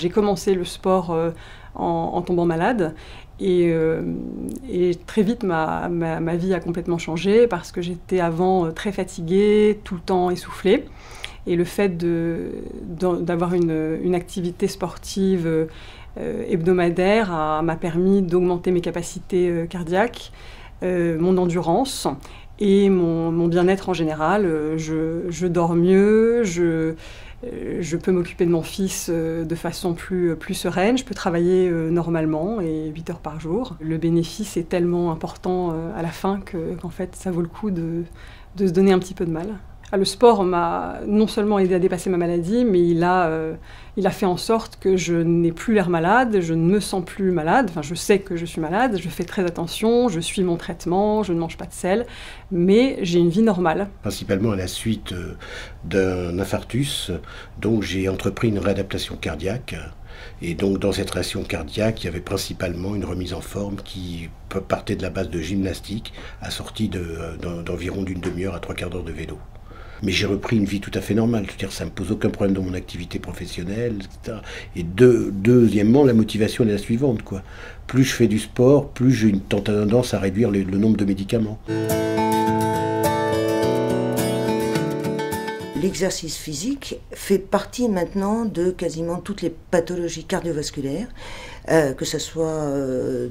j'ai commencé le sport en tombant malade. Et très vite, ma vie a complètement changé parce que j'étais avant très fatiguée, tout le temps essoufflée. Et le fait d'avoir une activité sportive hebdomadaire m'a permis d'augmenter mes capacités cardiaques, mon endurance et mon bien-être en général. Je dors mieux, je peux m'occuper de mon fils de façon plus sereine, je peux travailler normalement et 8 heures par jour. Le bénéfice est tellement important à la fin qu'en fait ça vaut le coup de se donner un petit peu de mal. Le sport m'a non seulement aidé à dépasser ma maladie, mais il a fait en sorte que je n'ai plus l'air malade, je ne me sens plus malade, enfin je sais que je suis malade, je fais très attention, je suis mon traitement, je ne mange pas de sel, mais j'ai une vie normale. Principalement à la suite d'un infarctus, donc j'ai entrepris une réadaptation cardiaque. Et donc dans cette réaction cardiaque, il y avait principalement une remise en forme qui partait de la base de gymnastique, assortie d'environ d'une demi-heure à 3/4 d'heure de vélo. Mais j'ai repris une vie tout à fait normale, c'est-à-dire ça ne me pose aucun problème dans mon activité professionnelle, etc. Et deuxièmement, la motivation est la suivante, quoi. Plus je fais du sport, plus j'ai une tendance à réduire le nombre de médicaments. L'exercice physique fait partie maintenant de quasiment toutes les pathologies cardiovasculaires, que ce soit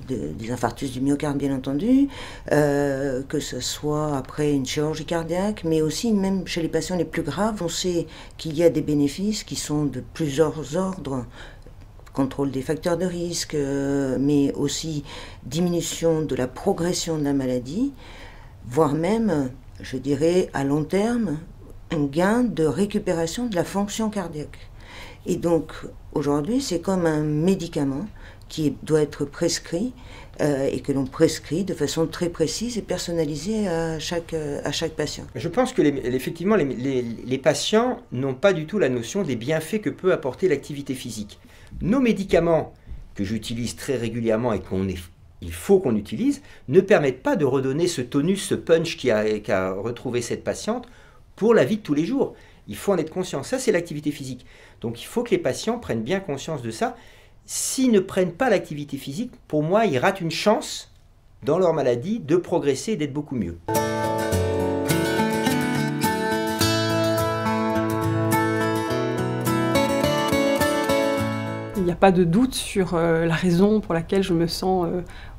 des infarctus du myocarde bien entendu, que ce soit après une chirurgie cardiaque, mais aussi même chez les patients les plus graves, on sait qu'il y a des bénéfices qui sont de plusieurs ordres. Contrôle des facteurs de risque, mais aussi diminution de la progression de la maladie, voire même, je dirais, à long terme, un gain de récupération de la fonction cardiaque. Et donc, aujourd'hui, c'est comme un médicament qui doit être prescrit et que l'on prescrit de façon très précise et personnalisée à chaque patient. Je pense que effectivement, les patients n'ont pas du tout la notion des bienfaits que peut apporter l'activité physique. Nos médicaments, que j'utilise très régulièrement et il faut qu'on utilise, ne permettent pas de redonner ce tonus, ce punch qu'a retrouvé cette patiente pour la vie de tous les jours. Il faut en être conscient. Ça, c'est l'activité physique. Donc, il faut que les patients prennent bien conscience de ça. S'ils ne prennent pas l'activité physique, pour moi, ils ratent une chance dans leur maladie de progresser et d'être beaucoup mieux. Il n'y a pas de doute sur la raison pour laquelle je me sens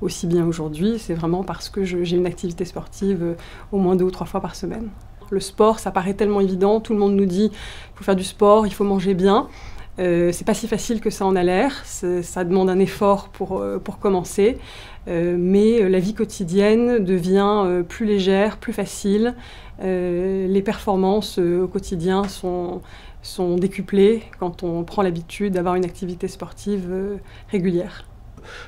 aussi bien aujourd'hui. C'est vraiment parce que j'ai une activité sportive au moins 2 ou 3 fois par semaine. Le sport, ça paraît tellement évident, tout le monde nous dit qu'il faut faire du sport, il faut manger bien. C'est pas si facile que ça en a l'air, ça demande un effort pour commencer, mais la vie quotidienne devient plus légère, plus facile. Les performances au quotidien sont décuplées quand on prend l'habitude d'avoir une activité sportive régulière.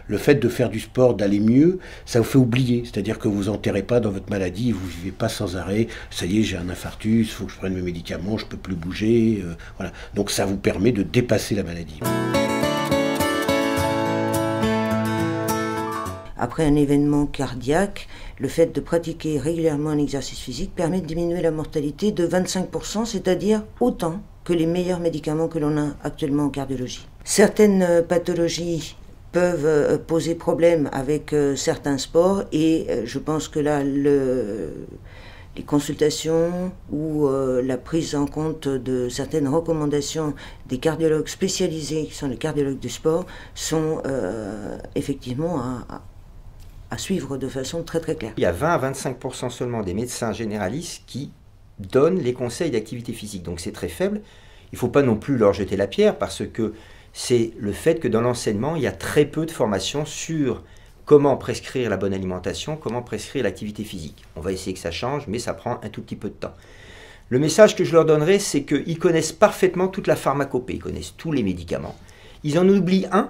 Le fait de faire du sport, d'aller mieux, ça vous fait oublier. C'est-à-dire que vous vous enterrez pas dans votre maladie, vous ne vivez pas sans arrêt. Ça y est, j'ai un infarctus, il faut que je prenne mes médicaments, je ne peux plus bouger. Voilà. Donc ça vous permet de dépasser la maladie. Après un événement cardiaque, le fait de pratiquer régulièrement un exercice physique permet de diminuer la mortalité de 25%, c'est-à-dire autant que les meilleurs médicaments que l'on a actuellement en cardiologie. Certaines pathologies peuvent poser problème avec certains sports et je pense que là, les consultations ou la prise en compte de certaines recommandations des cardiologues spécialisés, qui sont les cardiologues du sport, sont effectivement à suivre de façon très très claire. Il y a 20 à 25% seulement des médecins généralistes qui donnent les conseils d'activité physique, donc c'est très faible. Il ne faut pas non plus leur jeter la pierre parce que c'est le fait que dans l'enseignement, il y a très peu de formation sur comment prescrire la bonne alimentation, comment prescrire l'activité physique. On va essayer que ça change, mais ça prend un tout petit peu de temps. Le message que je leur donnerai, c'est qu'ils connaissent parfaitement toute la pharmacopée, ils connaissent tous les médicaments. Ils en oublient un,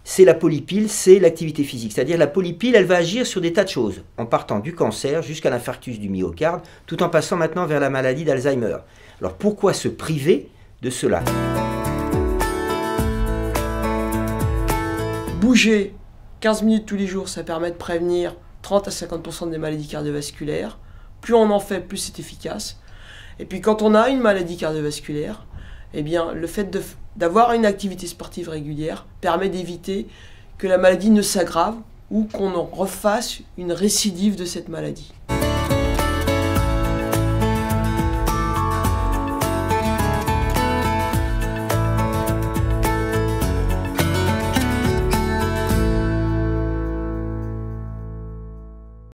c'est la polypile, c'est l'activité physique. C'est-à-dire la polypile, elle va agir sur des tas de choses, en partant du cancer jusqu'à l'infarctus du myocarde, tout en passant maintenant vers la maladie d'Alzheimer. Alors pourquoi se priver de cela ? Bouger 15 minutes tous les jours, ça permet de prévenir 30 à 50% des maladies cardiovasculaires. Plus on en fait, plus c'est efficace. Et puis quand on a une maladie cardiovasculaire, eh bien, le fait d'avoir une activité sportive régulière permet d'éviter que la maladie ne s'aggrave ou qu'on en refasse une récidive de cette maladie.